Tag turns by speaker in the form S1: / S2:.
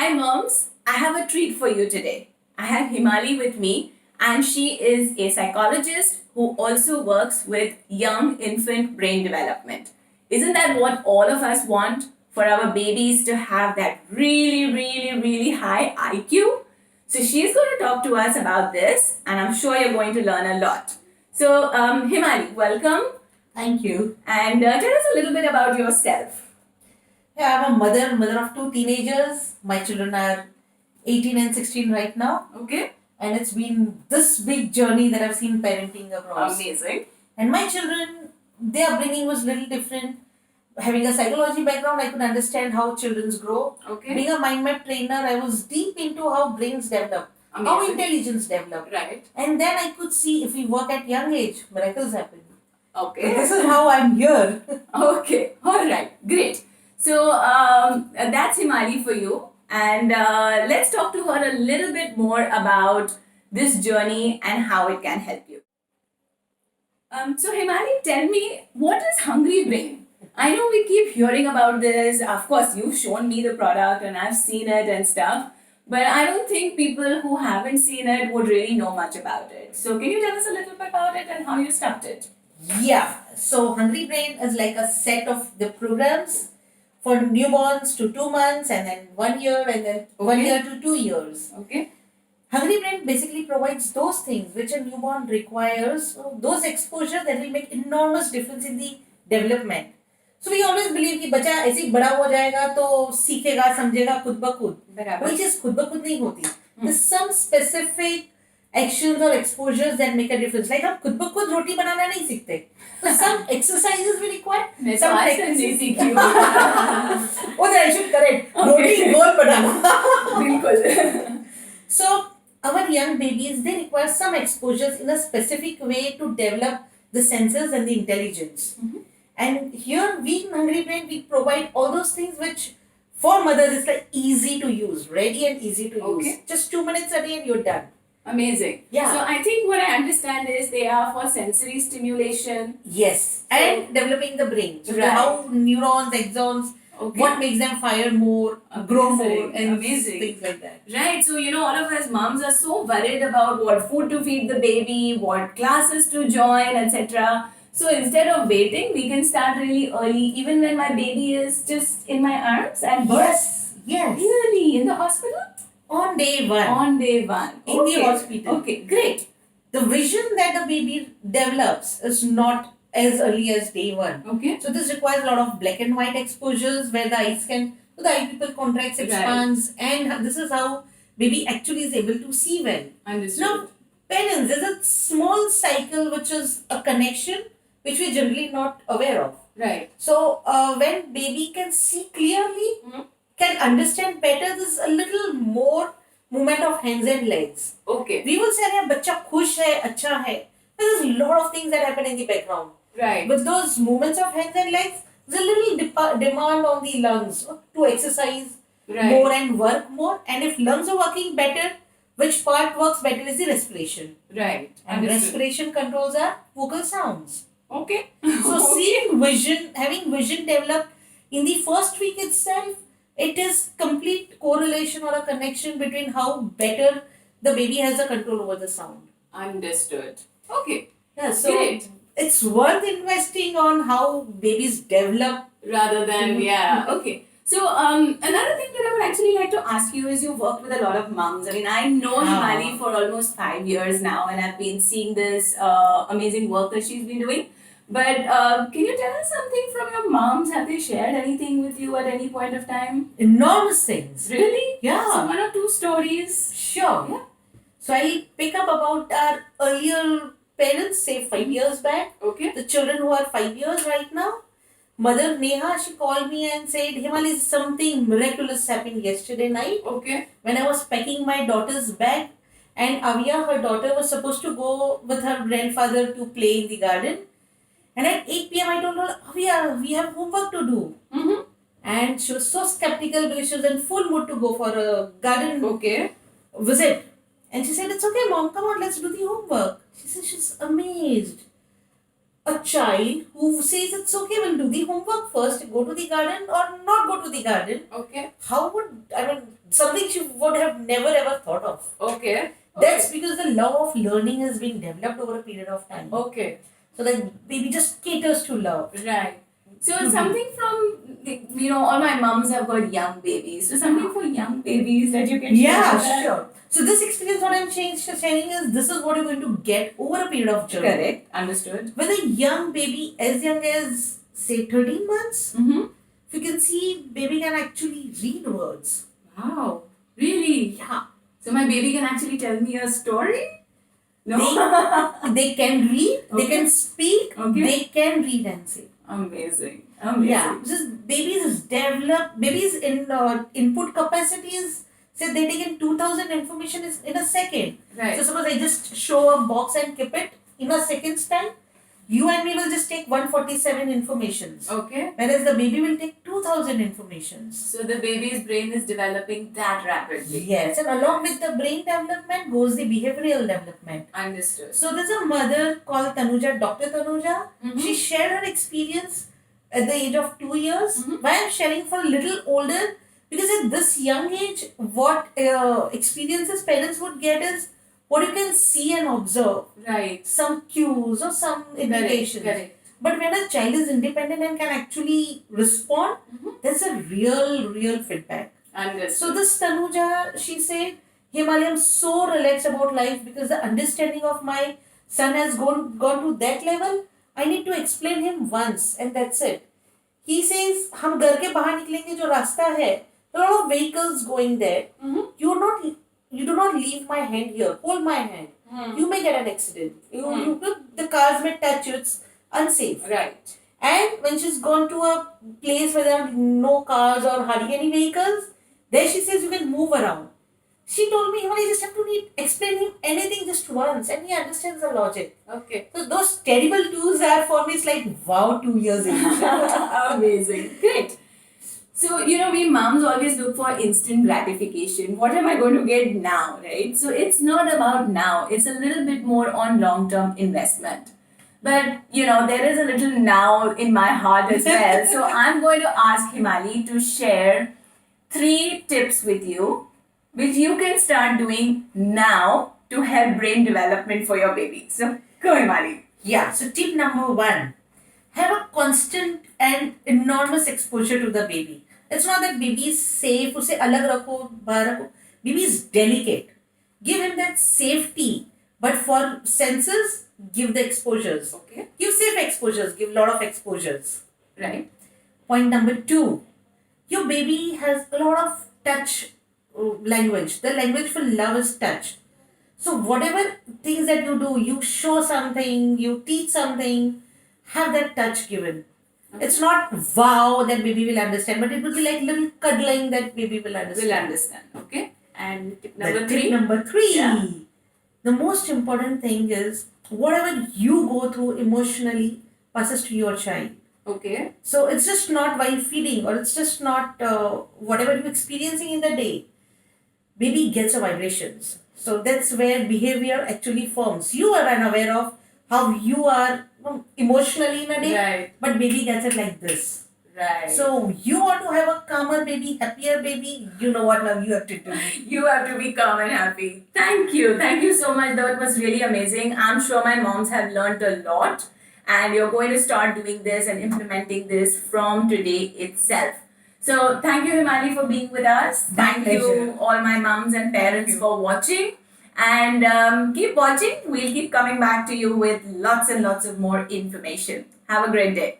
S1: Hi moms, I have a treat for you today. I have Hemali with me and she is a psychologist who also works with young infant brain development. Isn't that what all of us want? For our babies to have that really high IQ? So she's going to talk to us about this and I'm sure you're going to learn a lot. So Hemali, welcome.
S2: Thank you.
S1: And tell us a little bit about yourself.
S2: Yeah, I'm a mother of two teenagers. My children are 18 and 16 right now.
S1: Okay.
S2: And it's been this big journey that I've seen parenting across.
S1: Amazing.
S2: And my children, their upbringing was little different. Having a psychology background, I could understand how children grow.
S1: Okay.
S2: Being a mind map trainer, I was deep into how brains develop, how intelligence develop.
S1: Right.
S2: And then I could see if we work at young age, miracles happen.
S1: Okay.
S2: So this is how I'm here.
S1: Okay. All right. Great. So that's Hemali for you. And let's talk to her a little bit more about this journey and how it can help you. So Hemali, tell me, what is Hungry Brain? I know we keep hearing about this. Of course, you've shown me the product and I've seen it and stuff. But I don't think people who haven't seen it would really know much about it. So can you tell us a little bit about it and how you started?
S2: Yeah. So Hungry Brain is like a set of the programs for newborns to 2 months and then 1 year and then 1 year to 2 years.
S1: Okay.
S2: Hungry Brain basically provides those things which a newborn requires, those exposure that will make enormous difference in the development. So we always believe कि बच्चा ऐसे ही बड़ा हो जाएगा तो सीखेगा समझेगा खुद ब खुद. कोई चीज खुद ब खुद नहीं होती. There's some specific actions or exposures that make a difference. Like हम खुद ब खुद रोटी बनाना नहीं सीखते. So some exercises we require. Some practices. Oh, I should correct. Roti गोल बनाना.
S1: बिल्कुल.
S2: So our young babies, they require some exposures in a specific way to develop the senses and the intelligence.
S1: Mm-hmm.
S2: And here we in Hungry Brain, we provide all those things which for mothers is like easy to use, ready and easy to use. Just 2 minutes a day and you're done.
S1: Amazing.
S2: Yeah.
S1: So I think what I understand is they are for sensory stimulation.
S2: Yes. And developing the brain. So
S1: Right.
S2: how neurons, axons, what makes them fire more, grow more, and things like that.
S1: Right. So, all of us moms are so worried about what food to feed the baby, what classes to join, etc. So instead of waiting, we can start really early, even when my baby is just in my arms at birth.
S2: Yes.
S1: Really? In the hospital?
S2: On day one.
S1: On day one.
S2: In the hospital.
S1: Okay, great.
S2: The vision that the baby develops is not as early as day one.
S1: Okay.
S2: So this requires a lot of black and white exposures where the eyes the eye pupil contracts, expands, and this is how baby actually is able to see well.
S1: Understood.
S2: Now, parents, there's a small cycle which is a connection which we're generally not aware of.
S1: Right.
S2: So when baby can see clearly, can understand better, there's a little more movement of hands and legs.
S1: Okay.
S2: We will say that बच्चा खुश है, अच्छा है. There's a lot of things that happen in the background.
S1: Right.
S2: With those movements of hands and legs, there's a little demand on the lungs to exercise more and work more. And if lungs are working better, which part works better is the respiration.
S1: Right.
S2: And respiration controls our vocal sounds.
S1: Okay.
S2: So having vision developed in the first week itself, it is complete correlation or a connection between how better the baby has the control over the sound.
S1: Understood. Okay.
S2: Yeah, so
S1: great.
S2: It's worth investing on how babies develop
S1: rather than okay. So another thing that I would actually like to ask you is you've worked with a lot of moms. I mean, I know Hemali for almost 5 years now and I've been seeing this amazing work that she's been doing. But can you tell us something from your moms? Have they shared anything with you at any point of time?
S2: Enormous things.
S1: Really?
S2: Yeah.
S1: So 1 or 2 stories?
S2: Sure. Yeah. So I'll pick up about our earlier parents, say 5 years back.
S1: Okay.
S2: The children who are 5 years right now. Mother Neha, she called me and said, Hemali, something miraculous happened yesterday night.
S1: Okay.
S2: When I was packing my daughter's bag and Avia, her daughter, was supposed to go with her grandfather to play in the garden. And at 8 p.m. I told her, Avia, we have homework to do.
S1: Mm-hmm.
S2: And she was so skeptical because she was in full mood to go for a garden visit. And she said, it's okay, mom, come on, let's do the homework. She said she's amazed. a child who says it's okay, we'll do the homework first, go to the garden or not go to the garden.
S1: Okay.
S2: How would, I mean, something she would have never ever thought of.
S1: Okay.
S2: That's because the law of learning has been developed over a period of time.
S1: Okay.
S2: So that baby just caters to love.
S1: Right. So something from, all my mums have got young babies. So something for young babies that you can share.
S2: Yeah, sure. So this experience, what I'm sharing is, this is what you're going to get over a period of journey.
S1: Correct. Understood.
S2: With a young baby, as young as say 13 months,
S1: Mm-hmm.
S2: if you can see, baby can actually read words.
S1: Wow. Really?
S2: Yeah.
S1: So my baby can actually tell me a story? No.
S2: They can read, they
S1: Okay.
S2: can speak,
S1: Okay.
S2: they can read and say.
S1: Amazing. Amazing.
S2: Yeah, just babies in input capacity is, say they take in 2000 information is in a second.
S1: Right.
S2: So suppose I just show a box and keep it in a second's time, you and me will just take 147 informations.
S1: Okay.
S2: Whereas the baby will take 2000 informations.
S1: So the baby's brain is developing that rapidly.
S2: Yes, and along with the brain development goes the behavioral development.
S1: Understood.
S2: So there's a mother called Tanuja, Dr. Tanuja.
S1: Mhm.
S2: She shared her experience at the age of 2 years.
S1: Mhm.
S2: Why I'm sharing for a little older? Because at this young age, what experiences parents would get is what you can see and observe.
S1: Right.
S2: Some cues or some indications.
S1: Correct.
S2: But when a child is independent and can actually respond,
S1: Mhm.
S2: that's a real feedback.
S1: Understood.
S2: So this Tanuja, she said, Hemali, I'm so relaxed about life because the understanding of my son has gone to that level. I need to explain him once and that's it. He says, हम घर के बाहर निकलेंगे जो रास्ता है, there are a lot of vehicles going there.
S1: Mhm.
S2: You do not leave my hand here. Hold my hand.
S1: Hmm.
S2: You may get an accident. The cars may touch you. It's unsafe.
S1: Right.
S2: And when she's gone to a place where there are no cars or hardly any vehicles, there she says you can move around. She told me, I just have to explain him anything just once and he understands the logic.
S1: Okay.
S2: So those terrible twos are for me, it's like, wow, 2 years age.
S1: Amazing. Great. So, we moms always look for instant gratification. What am I going to get now, right? So, it's not about now. It's a little bit more on long-term investment. But, there is a little now in my heart as well. So, I'm going to ask Hemali to share 3 tips with you, which you can start doing now to help brain development for your baby. So, go Hemali.
S2: Yeah, so tip number 1, have a constant and enormous exposure to the baby. It's not that baby is safe, उसे अलग रखो, बाहर रखो. Baby is delicate. Give him that safety. But for senses, give the exposures.
S1: Okay.
S2: Give safe exposures, give lot of exposures.
S1: Right.
S2: Point number 2, your baby has a lot of touch language. The language for love is touch. So whatever things that you do, you show something, you teach something, have that touch given.
S1: Okay.
S2: It's not wow that baby will understand, but it will be like little cuddling that baby will understand.
S1: Will understand. Okay. And tip number
S2: Tip
S1: 3.
S2: number 3.
S1: Yeah.
S2: The most important thing is whatever you go through emotionally passes to your child.
S1: Okay.
S2: So it's just not while feeding or it's just not whatever you're experiencing in the day. Baby gets a vibrations. So that's where behavior actually forms. You are unaware of how you are emotionally in a day,
S1: Right.
S2: but baby gets it like this.
S1: Right.
S2: So you want to have a calmer baby, happier baby, you know what now you have to do.
S1: You have to be calm and happy. Thank you. Thank you so much. That was really amazing. I'm sure my moms have learned a lot and you're going to start doing this and implementing this from today itself. So thank you, Hemali, for being with us.
S2: My
S1: Thank you,
S2: pleasure.
S1: all my moms and parents,
S2: you.
S1: for watching. And keep watching. We'll keep coming back to you with lots and lots of more information. Have a great day.